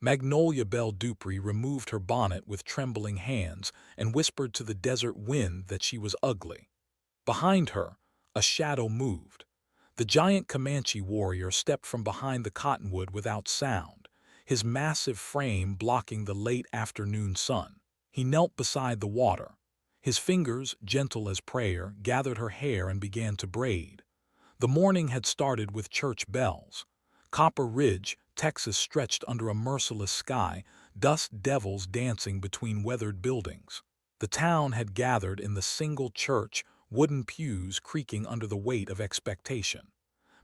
Magnolia Belle Dupree removed her bonnet with trembling hands and whispered to the desert wind that she was ugly. Behind her, a shadow moved. The giant Comanche warrior stepped from behind the cottonwood without sound, his massive frame blocking the late afternoon sun. He knelt beside the water. His fingers, gentle as prayer, gathered her hair and began to braid. The morning had started with church bells. Copper Ridge, Texas stretched under a merciless sky, dust devils dancing between weathered buildings. The town had gathered in the single church, wooden pews creaking under the weight of expectation.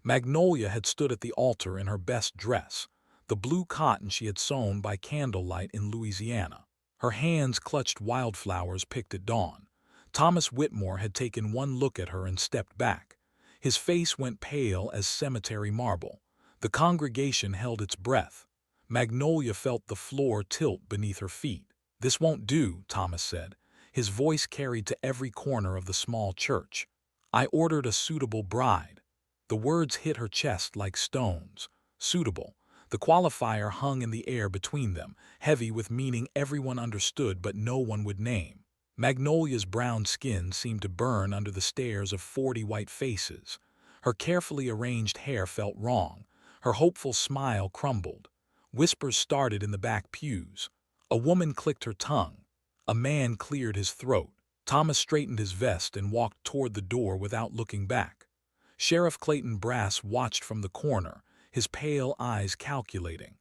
Magnolia had stood at the altar in her best dress, the blue cotton she had sewn by candlelight in Louisiana. Her hands clutched wildflowers picked at dawn. Thomas Whitmore had taken one look at her and stepped back. His face went pale as cemetery marble. The congregation held its breath. Magnolia felt the floor tilt beneath her feet. "This won't do," Thomas said. His voice carried to every corner of the small church. "I ordered a suitable bride." The words hit her chest like stones. Suitable. The qualifier hung in the air between them, heavy with meaning everyone understood but no one would name. Magnolia's brown skin seemed to burn under the stares of 40 white faces. Her carefully arranged hair felt wrong. Her hopeful smile crumbled. Whispers started in the back pews. A woman clicked her tongue. A man cleared his throat. Thomas straightened his vest and walked toward the door without looking back. Sheriff Clayton Brass watched from the corner, his pale eyes calculating.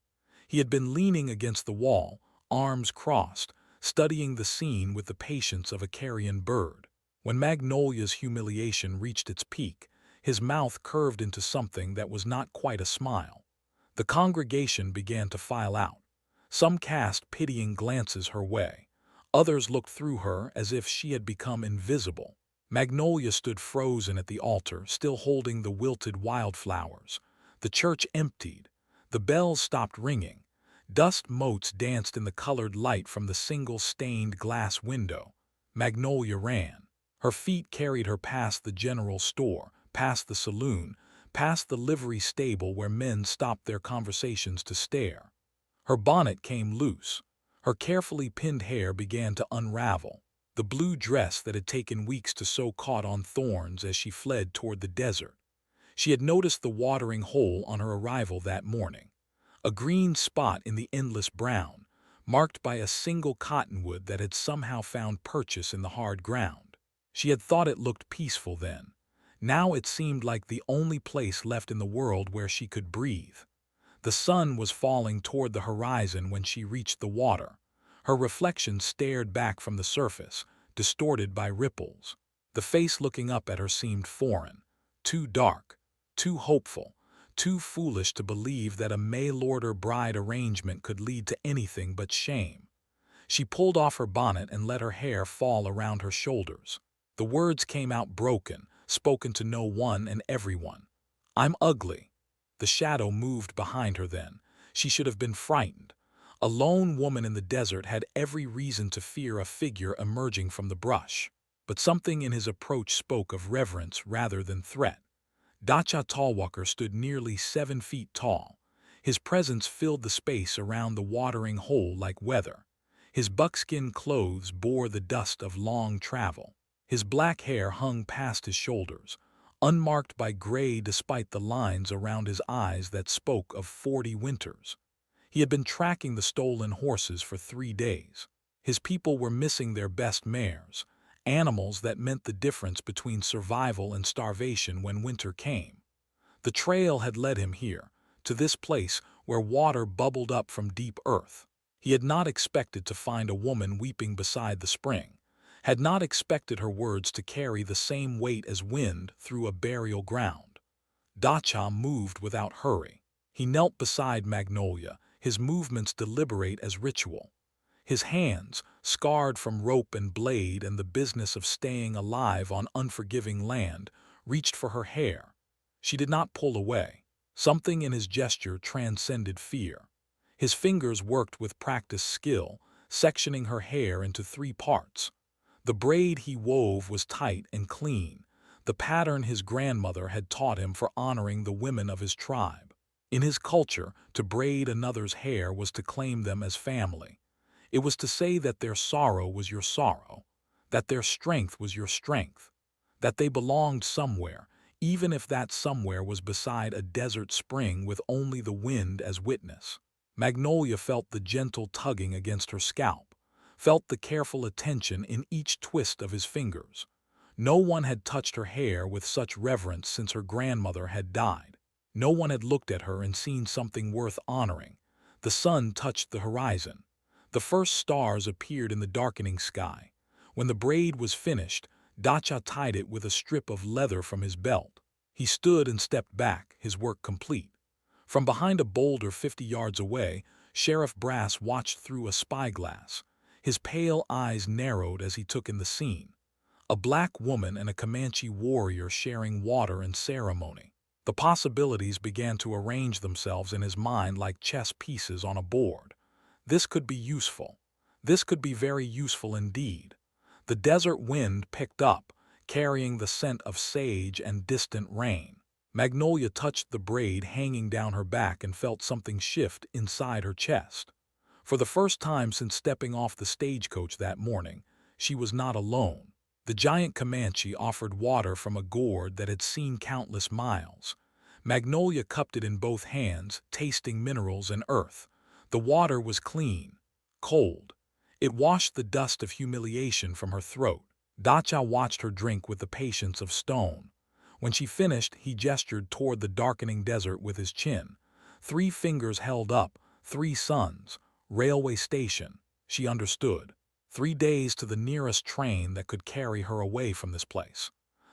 He had been leaning against the wall, arms crossed, studying the scene with the patience of a carrion bird. When Magnolia's humiliation reached its peak, his mouth curved into something that was not quite a smile. The congregation began to file out. Some cast pitying glances her way. Others looked through her as if she had become invisible. Magnolia stood frozen at the altar, still holding the wilted wildflowers. The church emptied. The bells stopped ringing. Dust motes danced in the colored light from the single stained glass window. Magnolia ran. Her feet carried her past the general store, past the saloon, past the livery stable where men stopped their conversations to stare. Her bonnet came loose. Her carefully pinned hair began to unravel. The blue dress that had taken weeks to sew caught on thorns as she fled toward the desert. She had noticed the watering hole on her arrival that morning. A green spot in the endless brown, marked by a single cottonwood that had somehow found purchase in the hard ground. She had thought it looked peaceful then. Now it seemed like the only place left in the world where she could breathe. The sun was falling toward the horizon when she reached the water. Her reflection stared back from the surface, distorted by ripples. The face looking up at her seemed foreign, too dark, too hopeful, too foolish to believe that a mail-order-bride arrangement could lead to anything but shame. She pulled off her bonnet and let her hair fall around her shoulders. The words came out broken, spoken to no one and everyone. "I'm ugly." The shadow moved behind her then. She should have been frightened. A lone woman in the desert had every reason to fear a figure emerging from the brush. But something in his approach spoke of reverence rather than threat. Dacha Talwalker stood nearly 7 feet tall. His presence filled the space around the watering hole like weather. His buckskin clothes bore the dust of long travel. His black hair hung past his shoulders, unmarked by gray despite the lines around his eyes that spoke of 40 winters. He had been tracking the stolen horses for 3 days. His people were missing their best mares, animals that meant the difference between survival and starvation when winter came. The trail had led him here, to this place where water bubbled up from deep earth. He had not expected to find a woman weeping beside the spring, had not expected her words to carry the same weight as wind through a burial ground. Dacha moved without hurry. He knelt beside Magnolia, his movements deliberate as ritual. His hands, scarred from rope and blade and the business of staying alive on unforgiving land, reached for her hair. She did not pull away. Something in his gesture transcended fear. His fingers worked with practiced skill, sectioning her hair into 3 parts. The braid he wove was tight and clean, the pattern his grandmother had taught him for honoring the women of his tribe. In his culture, to braid another's hair was to claim them as family. It was to say that their sorrow was your sorrow, that their strength was your strength, that they belonged somewhere, even if that somewhere was beside a desert spring with only the wind as witness. Magnolia felt the gentle tugging against her scalp, felt the careful attention in each twist of his fingers. No one had touched her hair with such reverence since her grandmother had died. No one had looked at her and seen something worth honoring. The sun touched the horizon. The first stars appeared in the darkening sky. When the braid was finished, Dacha tied it with a strip of leather from his belt. He stood and stepped back, his work complete. From behind a boulder 50 yards away, Sheriff Brass watched through a spyglass. His pale eyes narrowed as he took in the scene. A black woman and a Comanche warrior sharing water and ceremony. The possibilities began to arrange themselves in his mind like chess pieces on a board. This could be useful. This could be very useful indeed. The desert wind picked up, carrying the scent of sage and distant rain. Magnolia touched the braid hanging down her back and felt something shift inside her chest. For the first time since stepping off the stagecoach that morning, she was not alone. The giant Comanche offered water from a gourd that had seen countless miles. Magnolia cupped it in both hands, tasting minerals and earth. The water was clean, cold. It washed the dust of humiliation from her throat. Dacha watched her drink with the patience of stone. When she finished, he gestured toward the darkening desert with his chin. 3 fingers held up, 3 suns, railway station. She understood. 3 days to the nearest train that could carry her away from this place.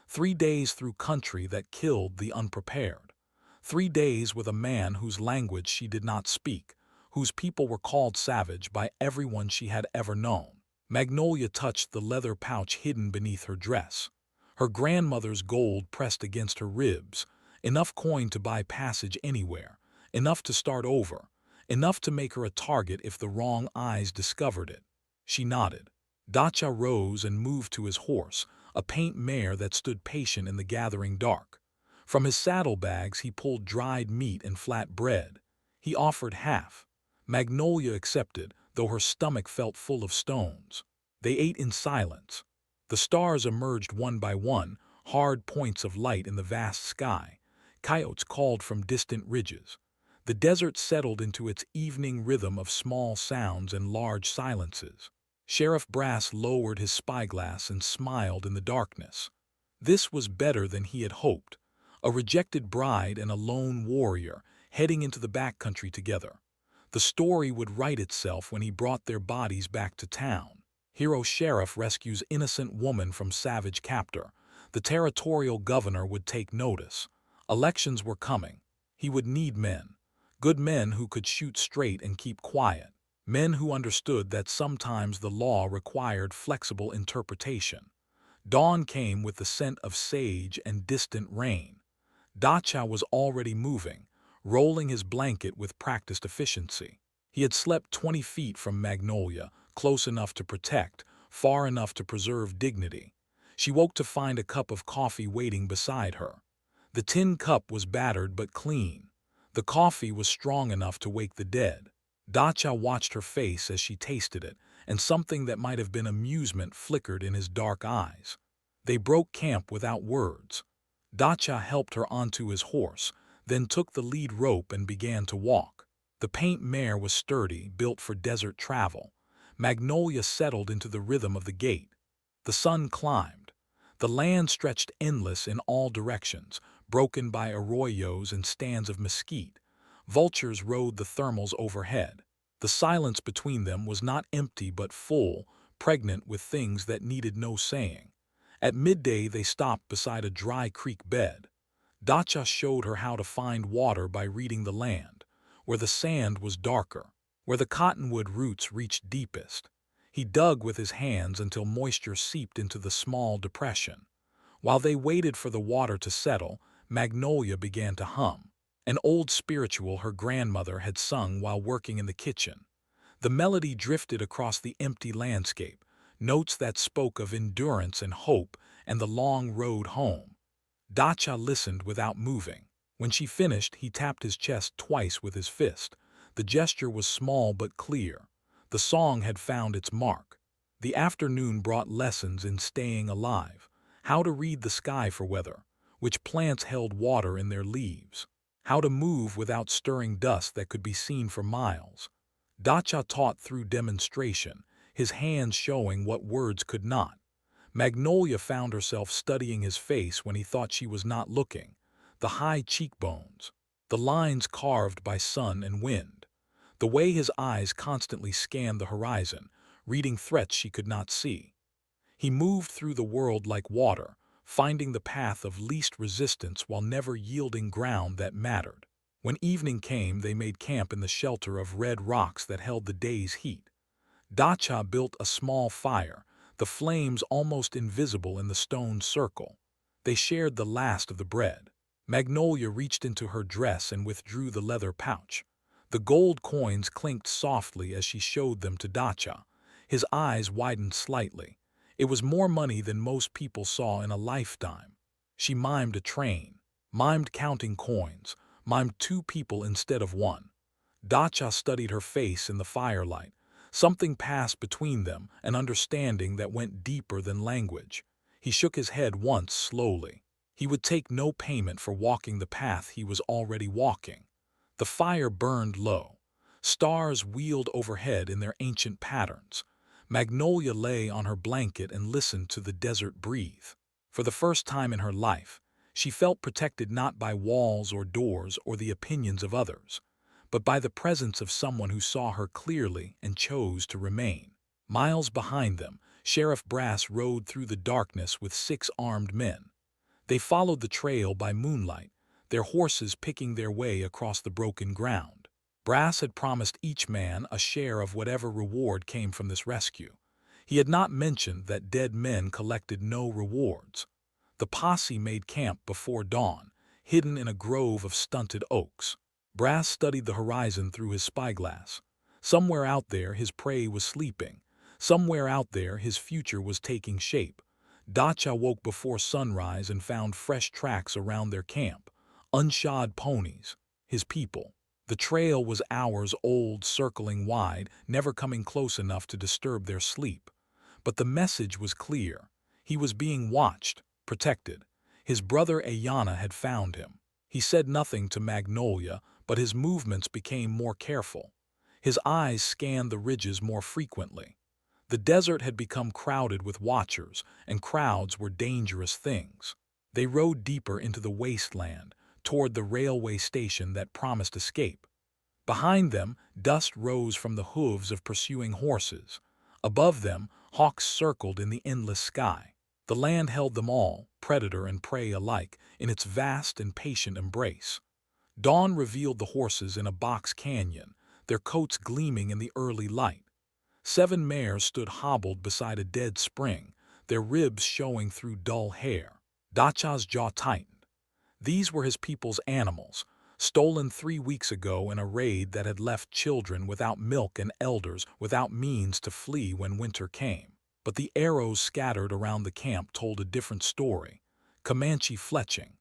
3 days through country that killed the unprepared. 3 days with a man whose language she did not speak, whose people were called savage by everyone she had ever known. Magnolia touched the leather pouch hidden beneath her dress. Her grandmother's gold pressed against her ribs, enough coin to buy passage anywhere, enough to start over, enough to make her a target if the wrong eyes discovered it. She nodded. Dacha rose and moved to his horse, a paint mare that stood patient in the gathering dark. From his saddlebags he pulled dried meat and flat bread. He offered half. Magnolia accepted, though her stomach felt full of stones. They ate in silence. The stars emerged one by one, hard points of light in the vast sky. Coyotes called from distant ridges. The desert settled into its evening rhythm of small sounds and large silences. Sheriff Brass lowered his spyglass and smiled in the darkness. This was better than he had hoped. A rejected bride and a lone warrior heading into the backcountry together. The story would write itself when he brought their bodies back to town. Hero sheriff rescues innocent woman from savage captor. The territorial governor would take notice. Elections were coming. He would need men. Good men who could shoot straight and keep quiet. Men who understood that sometimes the law required flexible interpretation. Dawn came with the scent of sage and distant rain. Dacha was already moving, rolling his blanket with practiced efficiency. He had slept 20 feet from Magnolia, close enough to protect, far enough to preserve dignity. She woke to find a cup of coffee waiting beside her. The tin cup was battered but clean. The coffee was strong enough to wake the dead. Dacha watched her face as she tasted it, and something that might have been amusement flickered in his dark eyes. They broke camp without words. Dacha helped her onto his horse, then took the lead rope and began to walk. The paint mare was sturdy, built for desert travel. Magnolia settled into the rhythm of the gait. The sun climbed. The land stretched endless in all directions, broken by arroyos and stands of mesquite. Vultures rode the thermals overhead. The silence between them was not empty but full, pregnant with things that needed no saying. At midday they stopped beside a dry creek bed. Dacha showed her how to find water by reading the land, where the sand was darker, where the cottonwood roots reached deepest. He dug with his hands until moisture seeped into the small depression. While they waited for the water to settle, Magnolia began to hum. An old spiritual her grandmother had sung while working in the kitchen. The melody drifted across the empty landscape, notes that spoke of endurance and hope and the long road home. Dacha listened without moving. When she finished, he tapped his chest twice with his fist. The gesture was small but clear. The song had found its mark. The afternoon brought lessons in staying alive, how to read the sky for weather, which plants held water in their leaves, how to move without stirring dust that could be seen for miles. Dacha taught through demonstration, his hands showing what words could not. Magnolia found herself studying his face when he thought she was not looking. The high cheekbones, the lines carved by sun and wind, the way his eyes constantly scanned the horizon, reading threats she could not see. He moved through the world like water, finding the path of least resistance while never yielding ground that mattered. When evening came, they made camp in the shelter of red rocks that held the day's heat. Dacha built a small fire, the flames almost invisible in the stone circle. They shared the last of the bread. Magnolia reached into her dress and withdrew the leather pouch. The gold coins clinked softly as she showed them to Dacha. His eyes widened slightly. It was more money than most people saw in a lifetime. She mimed a train, mimed counting coins, mimed two people instead of one. Dacha studied her face in the firelight. Something passed between them, an understanding that went deeper than language. He shook his head once slowly. He would take no payment for walking the path he was already walking. The fire burned low. Stars wheeled overhead in their ancient patterns. Magnolia lay on her blanket and listened to the desert breathe. For the first time in her life, she felt protected not by walls or doors or the opinions of others, but by the presence of someone who saw her clearly and chose to remain. Miles behind them, Sheriff Brass rode through the darkness with 6 armed men. They followed the trail by moonlight, their horses picking their way across the broken ground. Brass had promised each man a share of whatever reward came from this rescue. He had not mentioned that dead men collected no rewards. The posse made camp before dawn, hidden in a grove of stunted oaks. Brass studied the horizon through his spyglass. Somewhere out there his prey was sleeping. Somewhere out there his future was taking shape. Dacha woke before sunrise and found fresh tracks around their camp. Unshod ponies, his people. The trail was hours old, circling wide, never coming close enough to disturb their sleep. But the message was clear. He was being watched, protected. His brother Ayana had found him. He said nothing to Magnolia, but his movements became more careful. His eyes scanned the ridges more frequently. The desert had become crowded with watchers, and crowds were dangerous things. They rode deeper into the wasteland, toward the railway station that promised escape. Behind them, dust rose from the hooves of pursuing horses. Above them, hawks circled in the endless sky. The land held them all, predator and prey alike, in its vast and patient embrace. Dawn revealed the horses in a box canyon, their coats gleaming in the early light. 7 mares stood hobbled beside a dead spring, their ribs showing through dull hair. Dacha's jaw tightened. These were his people's animals, stolen 3 weeks ago in a raid that had left children without milk and elders without means to flee when winter came. But the arrows scattered around the camp told a different story. Comanche fletching,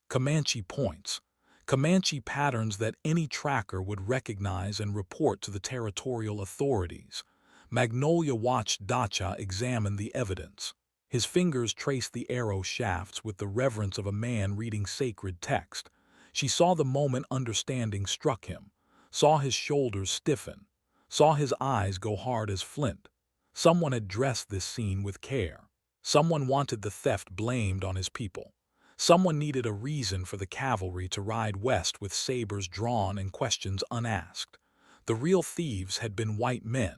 Comanche points, Comanche patterns that any tracker would recognize and report to the territorial authorities. Magnolia watched Dacha examine the evidence. His fingers traced the arrow shafts with the reverence of a man reading sacred text. She saw the moment understanding struck him, saw his shoulders stiffen, saw his eyes go hard as flint. Someone had dressed this scene with care. Someone wanted the theft blamed on his people. Someone needed a reason for the cavalry to ride west with sabers drawn and questions unasked. The real thieves had been white men.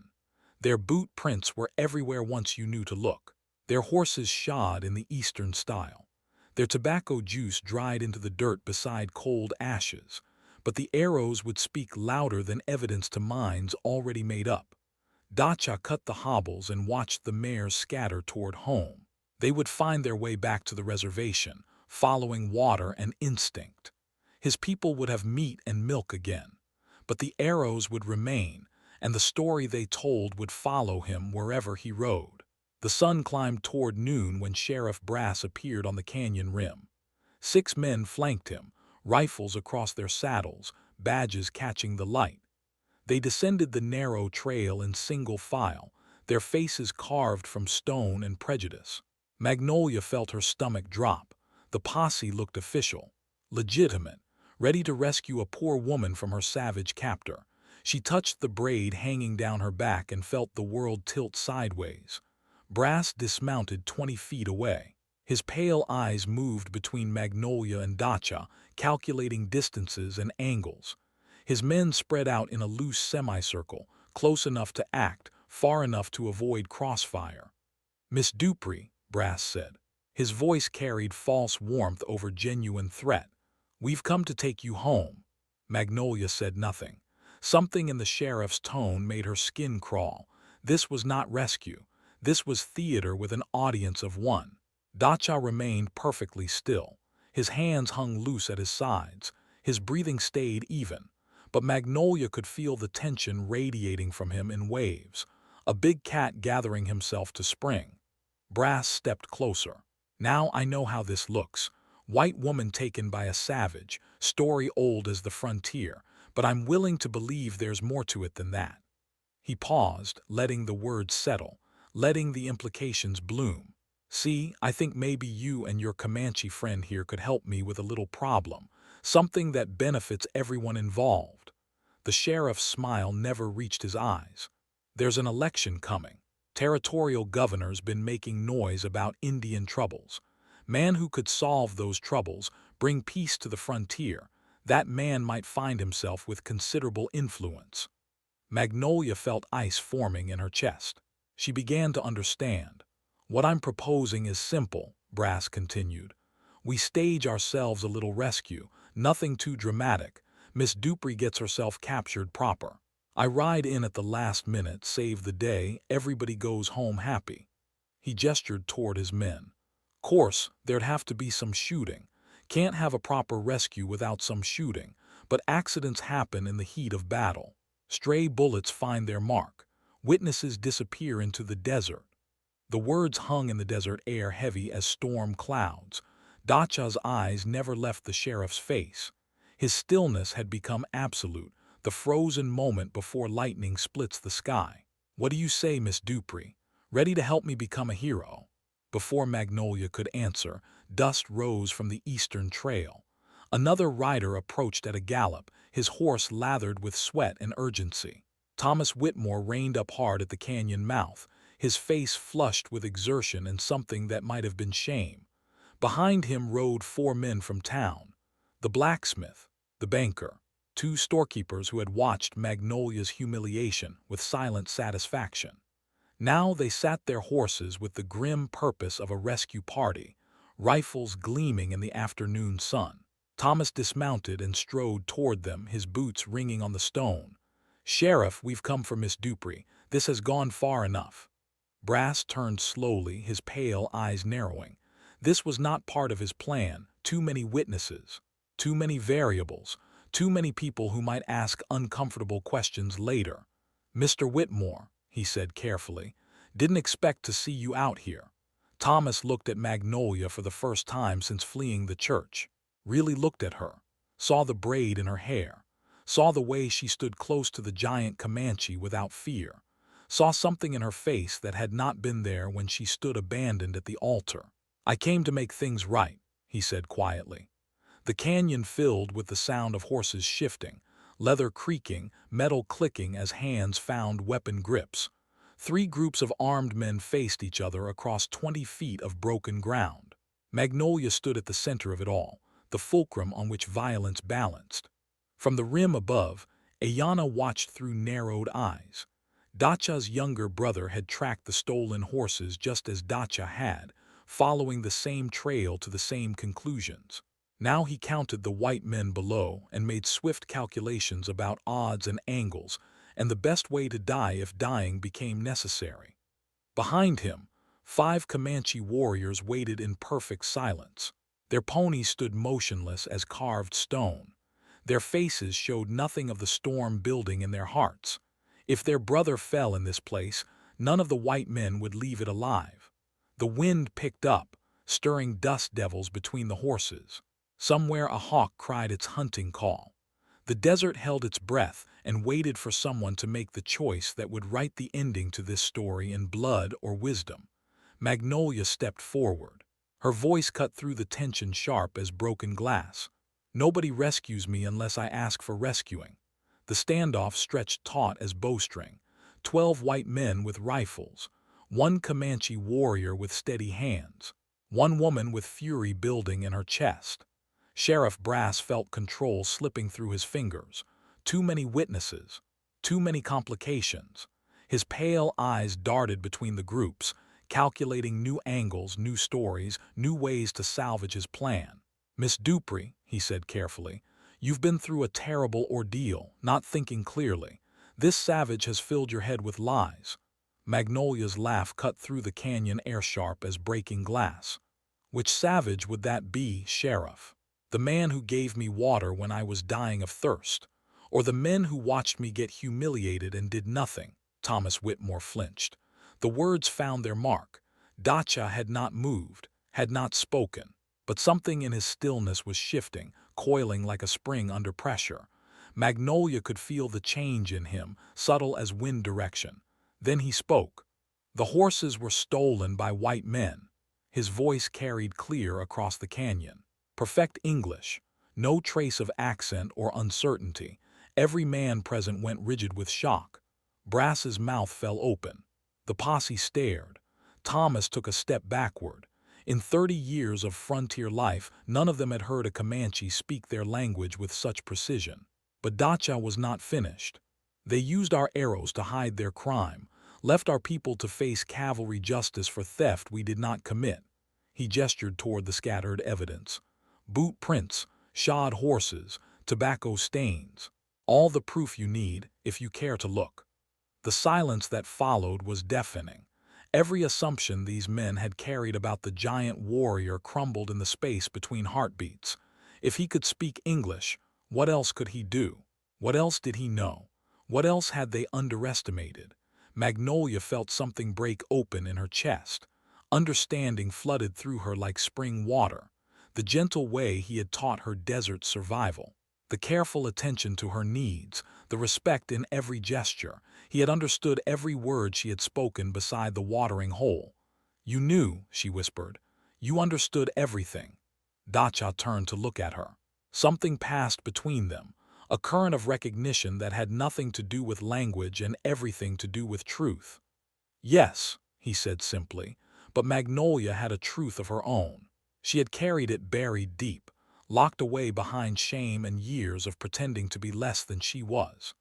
Their boot prints were everywhere once you knew to look. Their horses shod in the Eastern style. Their tobacco juice dried into the dirt beside cold ashes. But the arrows would speak louder than evidence to minds already made up. Dacha cut the hobbles and watched the mares scatter toward home. They would find their way back to the reservation, following water and instinct. His people would have meat and milk again. But the arrows would remain, and the story they told would follow him wherever he rode. The sun climbed toward noon when Sheriff Brass appeared on the canyon rim. 6 men flanked him, rifles across their saddles, badges catching the light. They descended the narrow trail in single file, their faces carved from stone and prejudice. Magnolia felt her stomach drop. The posse looked official, legitimate, ready to rescue a poor woman from her savage captor. She touched the braid hanging down her back and felt the world tilt sideways. Brass dismounted 20 feet away. His pale eyes moved between Magnolia and Dacha, calculating distances and angles. His men spread out in a loose semicircle, close enough to act, far enough to avoid crossfire. "Miss Dupree," Brass said. His voice carried false warmth over genuine threat. "We've come to take you home." Magnolia said nothing. Something in the sheriff's tone made her skin crawl. This was not rescue. This was theater with an audience of one. Dacha remained perfectly still. His hands hung loose at his sides. His breathing stayed even. But Magnolia could feel the tension radiating from him in waves, a big cat gathering himself to spring. Brass stepped closer. "Now I know how this looks. White woman taken by a savage, story old as the frontier, but I'm willing to believe there's more to it than that." He paused, letting the words settle, letting the implications bloom. "See, I think maybe you and your Comanche friend here could help me with a little problem, something that benefits everyone involved." The sheriff's smile never reached his eyes. "There's an election coming. Territorial governor's been making noise about Indian troubles. Man who could solve those troubles, bring peace to the frontier, that man might find himself with considerable influence." Magnolia felt ice forming in her chest. She began to understand. "What I'm proposing is simple," Brass continued. "We stage ourselves a little rescue, nothing too dramatic. Miss Dupree gets herself captured proper. I ride in at the last minute, save the day, everybody goes home happy." He gestured toward his men. "Course, there'd have to be some shooting. Can't have a proper rescue without some shooting, but accidents happen in the heat of battle. Stray bullets find their mark. Witnesses disappear into the desert." The words hung in the desert air heavy as storm clouds. Dacha's eyes never left the sheriff's face. His stillness had become absolute, the frozen moment before lightning splits the sky. "What do you say, Miss Dupree? Ready to help me become a hero?" Before Magnolia could answer, dust rose from the eastern trail. Another rider approached at a gallop, his horse lathered with sweat and urgency. Thomas Whitmore reined up hard at the canyon mouth, his face flushed with exertion and something that might have been shame. Behind him rode 4 men from town: the blacksmith, the banker, 2 storekeepers who had watched Magnolia's humiliation with silent satisfaction. Now they sat their horses with the grim purpose of a rescue party, rifles gleaming in the afternoon sun. Thomas dismounted and strode toward them, his boots ringing on the stone. "Sheriff, we've come for Miss Dupree. This has gone far enough." Brass turned slowly, his pale eyes narrowing. This was not part of his plan. Too many witnesses, too many variables, too many people who might ask uncomfortable questions later. "Mr. Whitmore," he said carefully, "didn't expect to see you out here." Thomas looked at Magnolia for the first time since fleeing the church. Really looked at her, saw the braid in her hair, saw the way she stood close to the giant Comanche without fear, saw something in her face that had not been there when she stood abandoned at the altar. "I came to make things right," he said quietly. The canyon filled with the sound of horses shifting, leather creaking, metal clicking as hands found weapon grips. 3 groups of armed men faced each other across 20 feet of broken ground. Magnolia stood at the center of it all, the fulcrum on which violence balanced. From the rim above, Ayana watched through narrowed eyes. Dacha's younger brother had tracked the stolen horses just as Dacha had, following the same trail to the same conclusions. Now he counted the white men below and made swift calculations about odds and angles, and the best way to die if dying became necessary. Behind him, 5 Comanche warriors waited in perfect silence. Their ponies stood motionless as carved stone. Their faces showed nothing of the storm building in their hearts. If their brother fell in this place, none of the white men would leave it alive. The wind picked up, stirring dust devils between the horses. Somewhere a hawk cried its hunting call. The desert held its breath and waited for someone to make the choice that would write the ending to this story in blood or wisdom. Magnolia stepped forward. Her voice cut through the tension sharp as broken glass. Nobody rescues me unless I ask for rescuing. The standoff stretched taut as bowstring. 12 white men with rifles. One Comanche warrior with steady hands. One woman with fury building in her chest. Sheriff Brass felt control slipping through his fingers. Too many witnesses. Too many complications. His pale eyes darted between the groups, calculating new angles, new stories, new ways to salvage his plan. "Miss Dupree," he said carefully, "you've been through a terrible ordeal, not thinking clearly. This savage has filled your head with lies." Magnolia's laugh cut through the canyon air sharp as breaking glass. "Which savage would that be, Sheriff? The man who gave me water when I was dying of thirst? Or the men who watched me get humiliated and did nothing?" Thomas Whitmore flinched. The words found their mark. Dacha had not moved, had not spoken, but something in his stillness was shifting, coiling like a spring under pressure. Magnolia could feel the change in him, subtle as wind direction. Then he spoke. "The horses were stolen by white men." His voice carried clear across the canyon. Perfect English, no trace of accent or uncertainty. Every man present went rigid with shock. Brass's mouth fell open. The posse stared. Thomas took a step backward. In 30 years of frontier life, none of them had heard a Comanche speak their language with such precision. But Dacha was not finished. "They used our arrows to hide their crime, left our people to face cavalry justice for theft we did not commit." He gestured toward the scattered evidence. "Boot prints, shod horses, tobacco stains. All the proof you need, if you care to look." The silence that followed was deafening. Every assumption these men had carried about the giant warrior crumbled in the space between heartbeats. If he could speak English, what else could he do? What else did he know? What else had they underestimated? Magnolia felt something break open in her chest. Understanding flooded through her like spring water. The gentle way he had taught her desert survival. The careful attention to her needs, the respect in every gesture. He had understood every word she had spoken beside the watering hole. "You knew," she whispered. "You understood everything." Dacha turned to look at her. Something passed between them, a current of recognition that had nothing to do with language and everything to do with truth. "Yes," he said simply, but Magnolia had a truth of her own. She had carried it buried deep, locked away behind shame and years of pretending to be less than she was.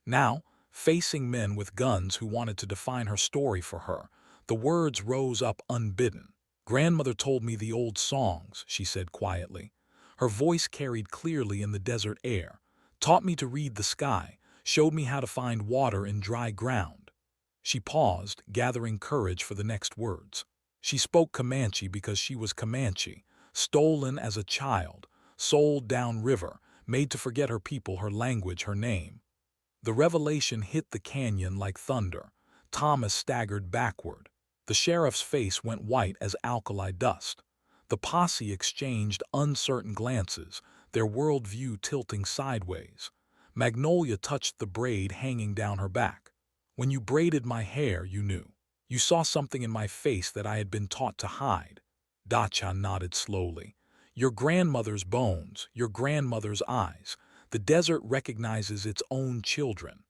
Now, facing men with guns who wanted to define her story for her, the words rose up unbidden. "Grandmother told me the old songs," she said quietly. Her voice carried clearly in the desert air. "Taught me to read the sky, showed me how to find water in dry ground." She paused, gathering courage for the next words. She spoke Comanche because she was Comanche, stolen as a child, sold downriver, made to forget her people, her language, her name. The revelation hit the canyon like thunder. Thomas staggered backward. The sheriff's face went white as alkali dust. The posse exchanged uncertain glances, their worldview tilting sideways. Magnolia touched the braid hanging down her back. "When you braided my hair, you knew. You saw something in my face that I had been taught to hide." Dacha nodded slowly. "Your grandmother's bones, your grandmother's eyes. The desert recognizes its own children."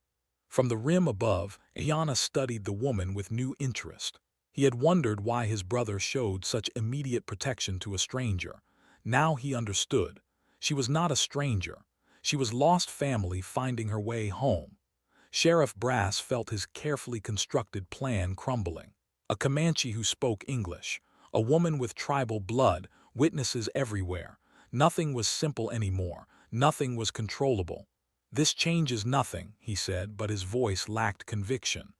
From the rim above, Ayana studied the woman with new interest. He had wondered why his brother showed such immediate protection to a stranger. Now he understood. She was not a stranger. She was lost family finding her way home. Sheriff Brass felt his carefully constructed plan crumbling. A Comanche who spoke English, a woman with tribal blood, witnesses everywhere. Nothing was simple anymore. Nothing was controllable. "This changes nothing," he said, but his voice lacked conviction.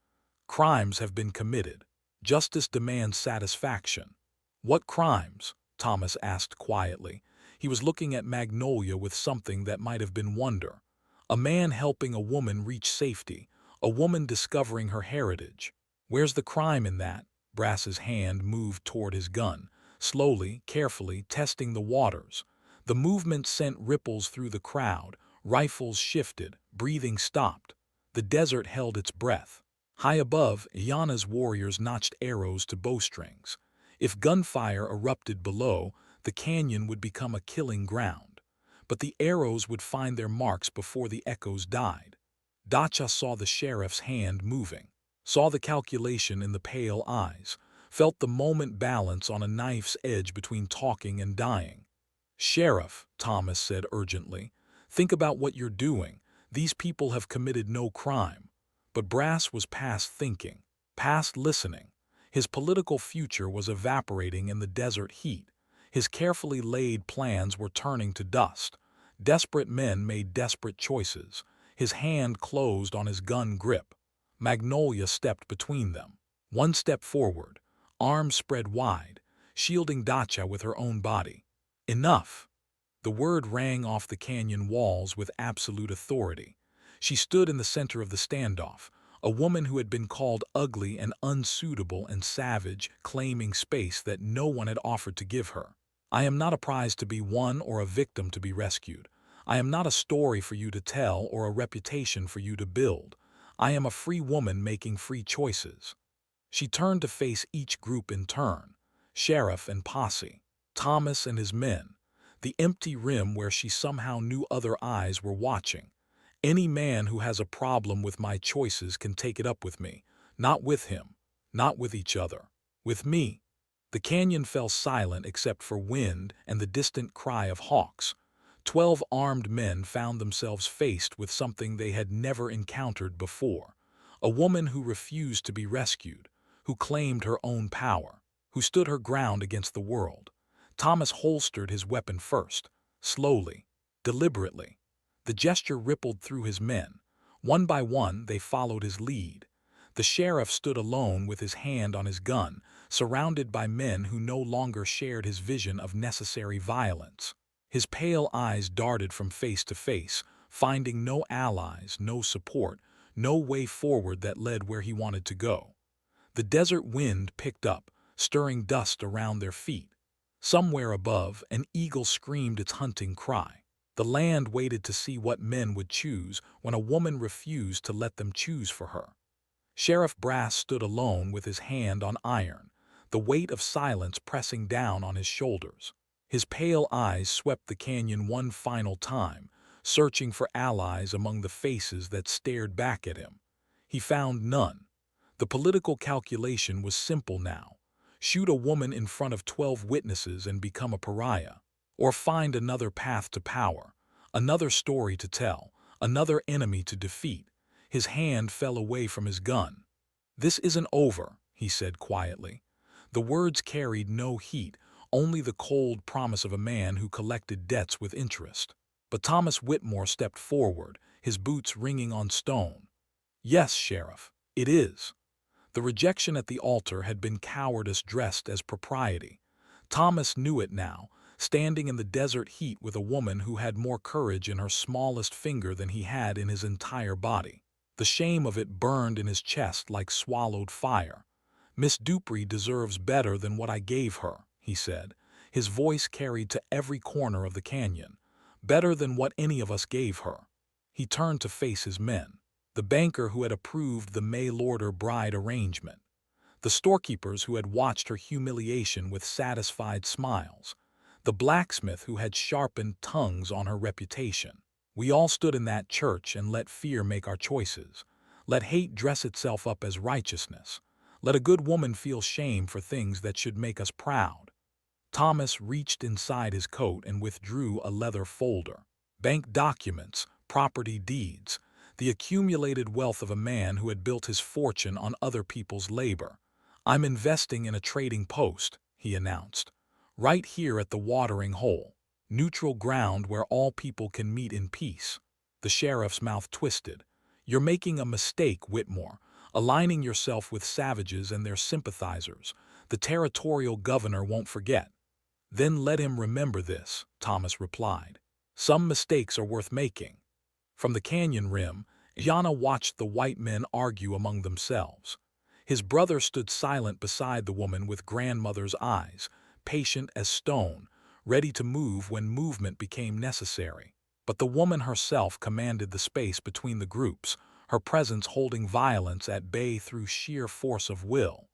"Crimes have been committed. Justice demands satisfaction." "What crimes?" Thomas asked quietly. He was looking at Magnolia with something that might have been wonder. A man helping a woman reach safety, a woman discovering her heritage. "Where's the crime in that?" Brass's hand moved toward his gun, slowly, carefully, testing the waters. The movement sent ripples through the crowd, rifles shifted, breathing stopped. The desert held its breath. High above, Yana's warriors notched arrows to bowstrings. If gunfire erupted below, the canyon would become a killing ground. But the arrows would find their marks before the echoes died. Dacha saw the sheriff's hand moving, saw the calculation in the pale eyes, felt the moment balance on a knife's edge between talking and dying. "Sheriff," Thomas said urgently, "think about what you're doing. These people have committed no crime." But Brass was past thinking, past listening. His political future was evaporating in the desert heat. His carefully laid plans were turning to dust. Desperate men made desperate choices. His hand closed on his gun grip. Magnolia stepped between them. One step forward, arms spread wide, shielding Dacha with her own body. Enough! The word rang off the canyon walls with absolute authority. She stood in the center of the standoff, a woman who had been called ugly and unsuitable and savage, claiming space that no one had offered to give her. "I am not a prize to be won or a victim to be rescued. I am not a story for you to tell or a reputation for you to build. I am a free woman making free choices." She turned to face each group in turn, sheriff and posse, Thomas and his men, the empty rim where she somehow knew other eyes were watching. "Any man who has a problem with my choices can take it up with me, not with him, not with each other, with me." The canyon fell silent except for wind and the distant cry of hawks. 12 armed men found themselves faced with something they had never encountered before. A woman who refused to be rescued, who claimed her own power, who stood her ground against the world. Thomas holstered his weapon first, slowly, deliberately. The gesture rippled through his men. One by one, they followed his lead. The sheriff stood alone with his hand on his gun, surrounded by men who no longer shared his vision of necessary violence. His pale eyes darted from face to face, finding no allies, no support, no way forward that led where he wanted to go. The desert wind picked up, stirring dust around their feet. Somewhere above, an eagle screamed its hunting cry. The land waited to see what men would choose when a woman refused to let them choose for her. Sheriff Brass stood alone with his hand on iron, the weight of silence pressing down on his shoulders. His pale eyes swept the canyon one final time, searching for allies among the faces that stared back at him. He found none. The political calculation was simple now. Shoot a woman in front of 12 witnesses and become a pariah. Or find another path to power, another story to tell, another enemy to defeat. His hand fell away from his gun. "This isn't over," he said quietly. The words carried no heat, only the cold promise of a man who collected debts with interest. But Thomas Whitmore stepped forward, his boots ringing on stone. "Yes, Sheriff, it is." The rejection at the altar had been cowardice dressed as propriety. Thomas knew it now, standing in the desert heat with a woman who had more courage in her smallest finger than he had in his entire body. The shame of it burned in his chest like swallowed fire. "Miss Dupree deserves better than what I gave her," he said. His voice carried to every corner of the canyon. "Better than what any of us gave her." He turned to face his men. The banker who had approved the mail-order bride arrangement. The storekeepers who had watched her humiliation with satisfied smiles. The blacksmith who had sharpened tongues on her reputation. We all stood in that church and let fear make our choices. Let hate dress itself up as righteousness. Let a good woman feel shame for things that should make us proud. Thomas reached inside his coat and withdrew a leather folder. Bank documents, property deeds, the accumulated wealth of a man who had built his fortune on other people's labor. "I'm investing in a trading post," he announced. "Right here at the watering hole. Neutral ground where all people can meet in peace." The sheriff's mouth twisted. "You're making a mistake, Whitmore, aligning yourself with savages and their sympathizers. The territorial governor won't forget." "Then let him remember this," Thomas replied. "Some mistakes are worth making." From the canyon rim, Yana watched the white men argue among themselves. His brother stood silent beside the woman with grandmother's eyes, patient as stone, ready to move when movement became necessary. But the woman herself commanded the space between the groups, her presence holding violence at bay through sheer force of will.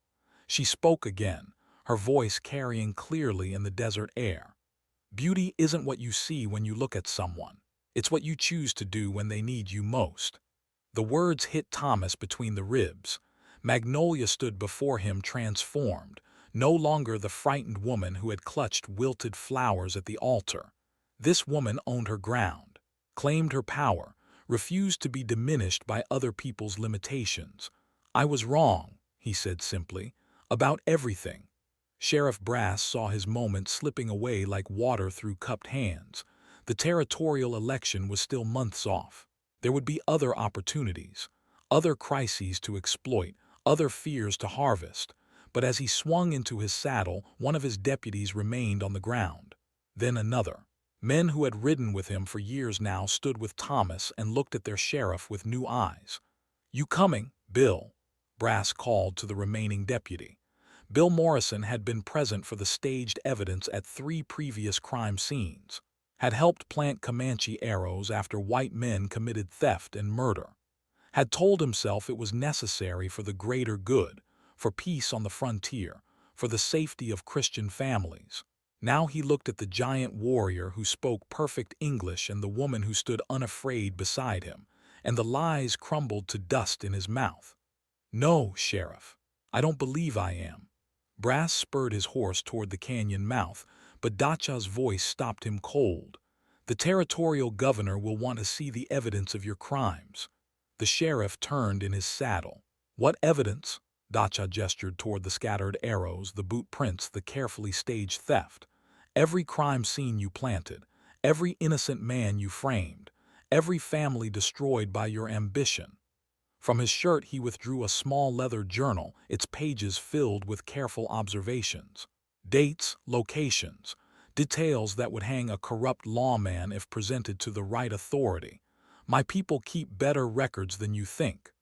She spoke again, her voice carrying clearly in the desert air. Beauty isn't what you see when you look at someone. It's what you choose to do when they need you most. The words hit Thomas between the ribs. Magnolia stood before him transformed, no longer the frightened woman who had clutched wilted flowers at the altar. This woman owned her ground, claimed her power, refused to be diminished by other people's limitations. "I was wrong," he said simply, "about everything." Sheriff Brass saw his moment slipping away like water through cupped hands. The territorial election was still months off. There would be other opportunities, other crises to exploit, other fears to harvest. But as he swung into his saddle, one of his deputies remained on the ground. Then another. Men who had ridden with him for years now stood with Thomas and looked at their sheriff with new eyes. "You coming, Bill?" Brass called to the remaining deputy. Bill Morrison had been present for the staged evidence at 3 previous crime scenes, had helped plant Comanche arrows after white men committed theft and murder, had told himself it was necessary for the greater good, for peace on the frontier, for the safety of Christian families. Now he looked at the giant warrior who spoke perfect English and the woman who stood unafraid beside him, and the lies crumbled to dust in his mouth. "No, Sheriff, I don't believe I am." Brass spurred his horse toward the canyon mouth, but Dacha's voice stopped him cold. "The territorial governor will want to see the evidence of your crimes." The sheriff turned in his saddle. "What evidence?" Dacha gestured toward the scattered arrows, the boot prints, the carefully staged theft. "Every crime scene you planted, every innocent man you framed, every family destroyed by your ambition." From his shirt he withdrew a small leather journal, its pages filled with careful observations. Dates, locations, details that would hang a corrupt lawman if presented to the right authority. "My people keep better records than you think."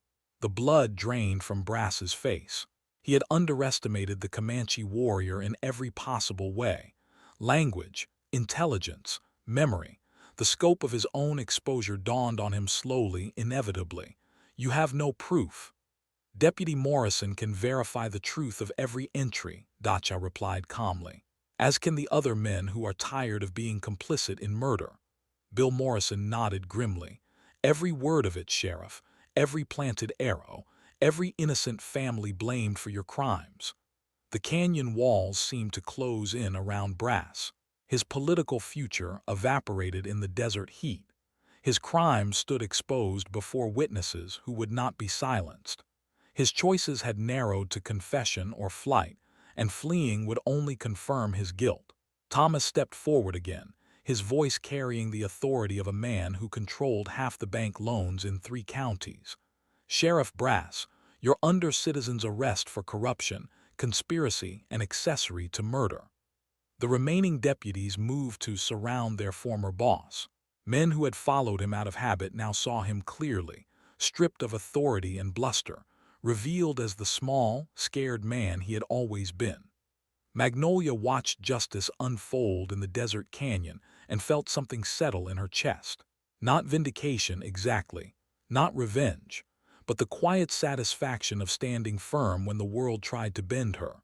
The blood drained from Brass's face. He had underestimated the Comanche warrior in every possible way. Language, intelligence, memory. The scope of his own exposure dawned on him slowly, inevitably. "You have no proof." "Deputy Morrison can verify the truth of every entry," Dacha replied calmly, "as can the other men who are tired of being complicit in murder." Bill Morrison nodded grimly. "Every word of it, Sheriff, every planted arrow, every innocent family blamed for your crimes." The canyon walls seemed to close in around Brass. His political future evaporated in the desert heat. His crimes stood exposed before witnesses who would not be silenced. His choices had narrowed to confession or flight, and fleeing would only confirm his guilt. Thomas stepped forward again, his voice carrying the authority of a man who controlled half the bank loans in 3 counties. "Sheriff Brass, you're under citizen's arrest for corruption, conspiracy, and accessory to murder." The remaining deputies moved to surround their former boss. Men who had followed him out of habit now saw him clearly, stripped of authority and bluster, revealed as the small, scared man he had always been. Magnolia watched justice unfold in the desert canyon and felt something settle in her chest. Not vindication exactly, not revenge, but the quiet satisfaction of standing firm when the world tried to bend her.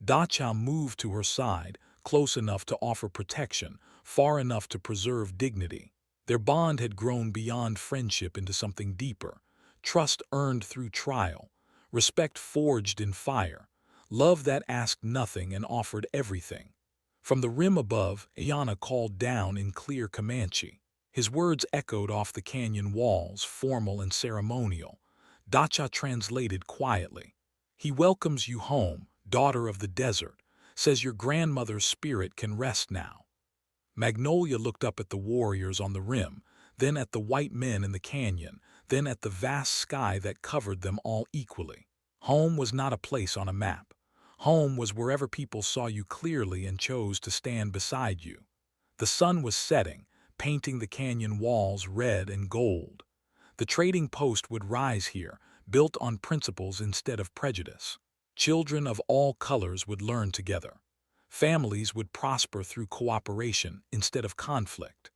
Dacha moved to her side, close enough to offer protection, far enough to preserve dignity. Their bond had grown beyond friendship into something deeper. Trust earned through trial, respect forged in fire, love that asked nothing and offered everything. From the rim above, Ayana called down in clear Comanche. His words echoed off the canyon walls, formal and ceremonial. Dacha translated quietly. "He welcomes you home, daughter of the desert, says your grandmother's spirit can rest now." Magnolia looked up at the warriors on the rim, then at the white men in the canyon, then at the vast sky that covered them all equally. Home was not a place on a map. Home was wherever people saw you clearly and chose to stand beside you. The sun was setting, painting the canyon walls red and gold. The trading post would rise here, built on principles instead of prejudice. Children of all colors would learn together. Families would prosper through cooperation instead of conflict.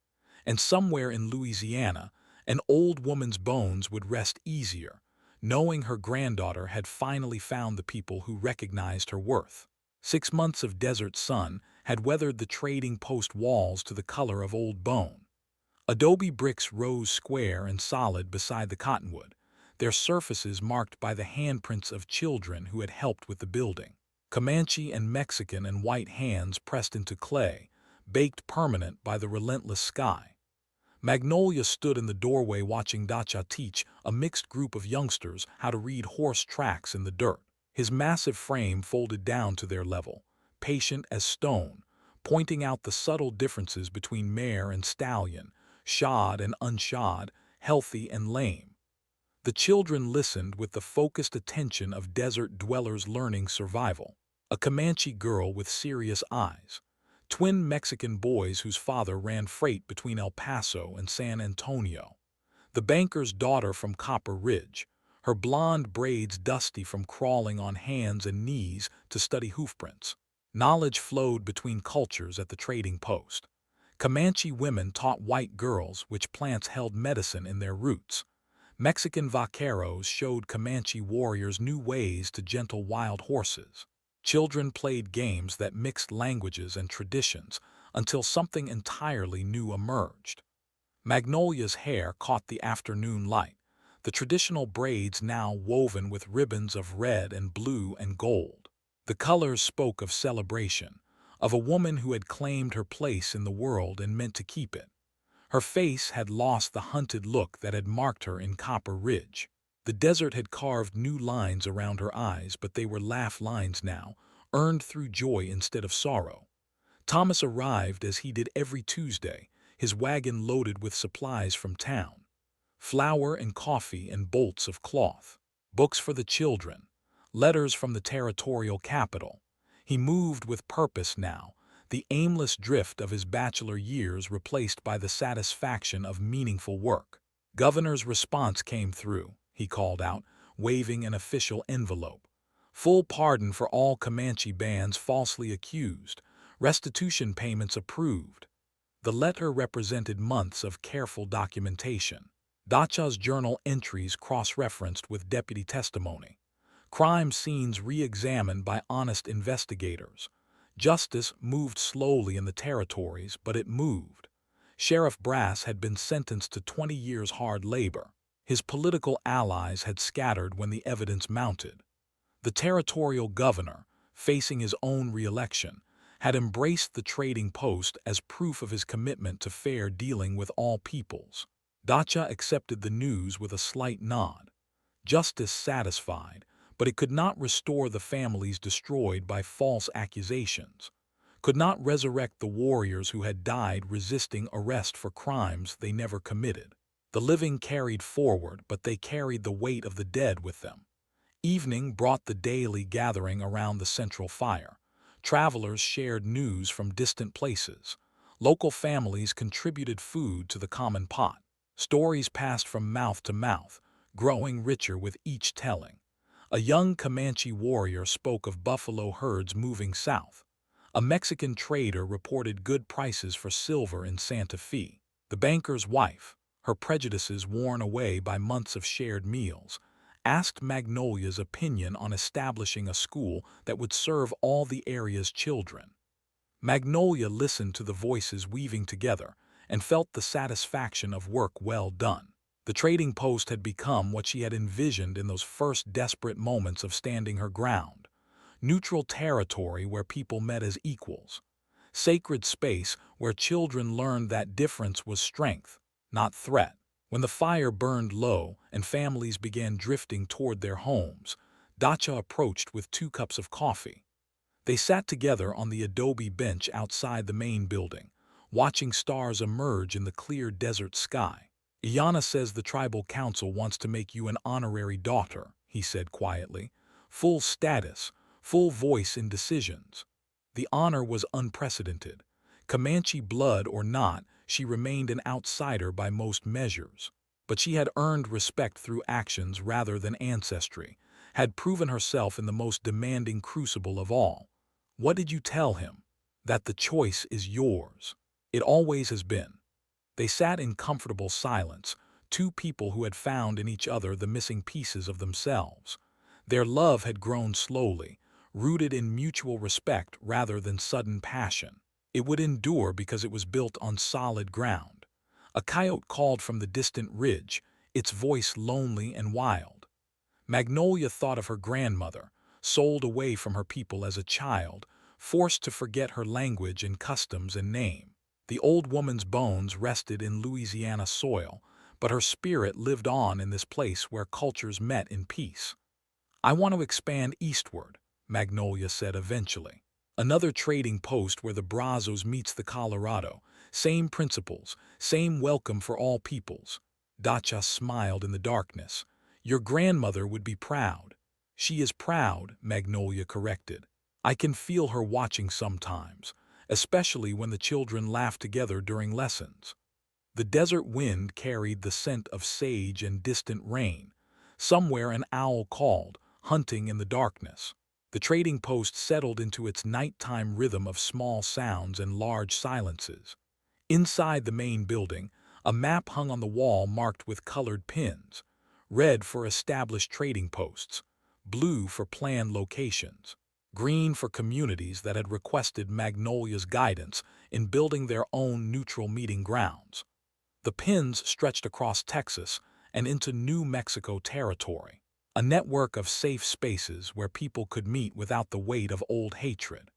And somewhere in Louisiana, an old woman's bones would rest easier, knowing her granddaughter had finally found the people who recognized her worth. 6 months of desert sun had weathered the trading post walls to the color of old bone. Adobe bricks rose square and solid beside the cottonwood, their surfaces marked by the handprints of children who had helped with the building. Comanche and Mexican and white hands pressed into clay, baked permanent by the relentless sky. Magnolia stood in the doorway watching Dacha teach a mixed group of youngsters how to read horse tracks in the dirt. His massive frame folded down to their level, patient as stone, pointing out the subtle differences between mare and stallion, shod and unshod, healthy and lame. The children listened with the focused attention of desert dwellers learning survival. A Comanche girl with serious eyes, twin Mexican boys whose father ran freight between El Paso and San Antonio, the banker's daughter from Copper Ridge, her blonde braids dusty from crawling on hands and knees to study hoofprints. Knowledge flowed between cultures at the trading post. Comanche women taught white girls which plants held medicine in their roots. Mexican vaqueros showed Comanche warriors new ways to gentle wild horses. Children played games that mixed languages and traditions until something entirely new emerged. Magnolia's hair caught the afternoon light, the traditional braids now woven with ribbons of red and blue and gold. The colors spoke of celebration, of a woman who had claimed her place in the world and meant to keep it. Her face had lost the hunted look that had marked her in Copper Ridge. The desert had carved new lines around her eyes, but they were laugh lines now, earned through joy instead of sorrow. Thomas arrived as he did every Tuesday, his wagon loaded with supplies from town. Flour and coffee and bolts of cloth. Books for the children. Letters from the territorial capital. He moved with purpose now, the aimless drift of his bachelor years replaced by the satisfaction of meaningful work. Governor's response came through, he called out, waving an official envelope. Full pardon for all Comanche bands falsely accused. Restitution payments approved. The letter represented months of careful documentation. Dacha's journal entries cross-referenced with deputy testimony. Crime scenes re-examined by honest investigators. Justice moved slowly in the territories, but it moved. Sheriff Brass had been sentenced to 20 years hard labor. His political allies had scattered when the evidence mounted. The territorial governor, facing his own re-election, had embraced the trading post as proof of his commitment to fair dealing with all peoples. Dacha accepted the news with a slight nod. Justice satisfied, but it could not restore the families destroyed by false accusations, could not resurrect the warriors who had died resisting arrest for crimes they never committed. The living carried forward, but they carried the weight of the dead with them. Evening brought the daily gathering around the central fire. Travelers shared news from distant places. Local families contributed food to the common pot. Stories passed from mouth to mouth, growing richer with each telling. A young Comanche warrior spoke of buffalo herds moving south. A Mexican trader reported good prices for silver in Santa Fe. The banker's wife, her prejudices worn away by months of shared meals, asked Magnolia's opinion on establishing a school that would serve all the area's children. Magnolia listened to the voices weaving together and felt the satisfaction of work well done. The trading post had become what she had envisioned in those first desperate moments of standing her ground. Neutral territory where people met as equals. Sacred space where children learned that difference was strength, not threat. When the fire burned low and families began drifting toward their homes, Dacha approached with 2 cups of coffee. They sat together on the adobe bench outside the main building, watching stars emerge in the clear desert sky. Iana says the tribal council wants to make you an honorary daughter, he said quietly. Full status, full voice in decisions. The honor was unprecedented. Comanche blood or not, she remained an outsider by most measures. But she had earned respect through actions rather than ancestry, had proven herself in the most demanding crucible of all. What did you tell him? That the choice is yours. It always has been. They sat in comfortable silence, two people who had found in each other the missing pieces of themselves. Their love had grown slowly, rooted in mutual respect rather than sudden passion. It would endure because it was built on solid ground. A coyote called from the distant ridge, its voice lonely and wild. Magnolia thought of her grandmother, sold away from her people as a child, forced to forget her language and customs and name. The old woman's bones rested in Louisiana soil, but her spirit lived on in this place where cultures met in peace. I want to expand eastward, Magnolia said eventually. Another trading post where the Brazos meets the Colorado. Same principles, same welcome for all peoples. Dacha smiled in the darkness. Your grandmother would be proud. She is proud, Magnolia corrected. I can feel her watching sometimes, especially when the children laugh together during lessons. The desert wind carried the scent of sage and distant rain. Somewhere an owl called, hunting in the darkness. The trading post settled into its nighttime rhythm of small sounds and large silences. Inside the main building, a map hung on the wall marked with colored pins. Red for established trading posts, blue for planned locations, green for communities that had requested Magnolia's guidance in building their own neutral meeting grounds. The pins stretched across Texas and into New Mexico territory, a network of safe spaces where people could meet without the weight of old hatred,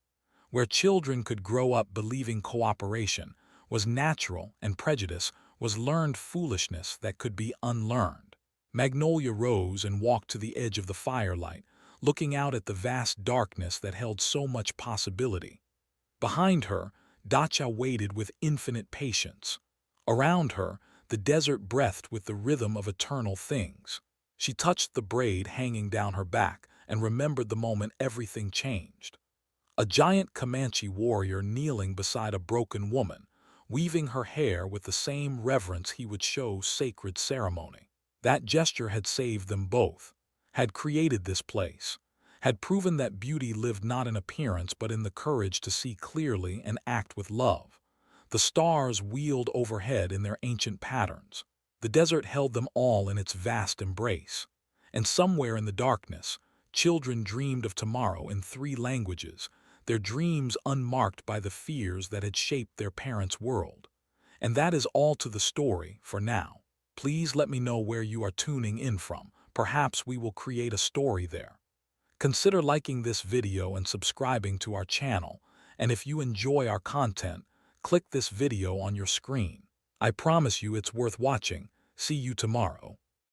where children could grow up believing cooperation was natural and prejudice was learned foolishness that could be unlearned. Magnolia rose and walked to the edge of the firelight, looking out at the vast darkness that held so much possibility. Behind her, Dacha waited with infinite patience. Around her, the desert breathed with the rhythm of eternal things. She touched the braid hanging down her back and remembered the moment everything changed. A giant Comanche warrior kneeling beside a broken woman, weaving her hair with the same reverence he would show sacred ceremony. That gesture had saved them both, had created this place, had proven that beauty lived not in appearance but in the courage to see clearly and act with love. The stars wheeled overhead in their ancient patterns. The desert held them all in its vast embrace. And somewhere in the darkness, children dreamed of tomorrow in 3 languages, their dreams unmarked by the fears that had shaped their parents' world. And that is all to the story for now. Please let me know where you are tuning in from. Perhaps we will create a story there. Consider liking this video and subscribing to our channel. And if you enjoy our content, click this video on your screen. I promise you it's worth watching. See you tomorrow.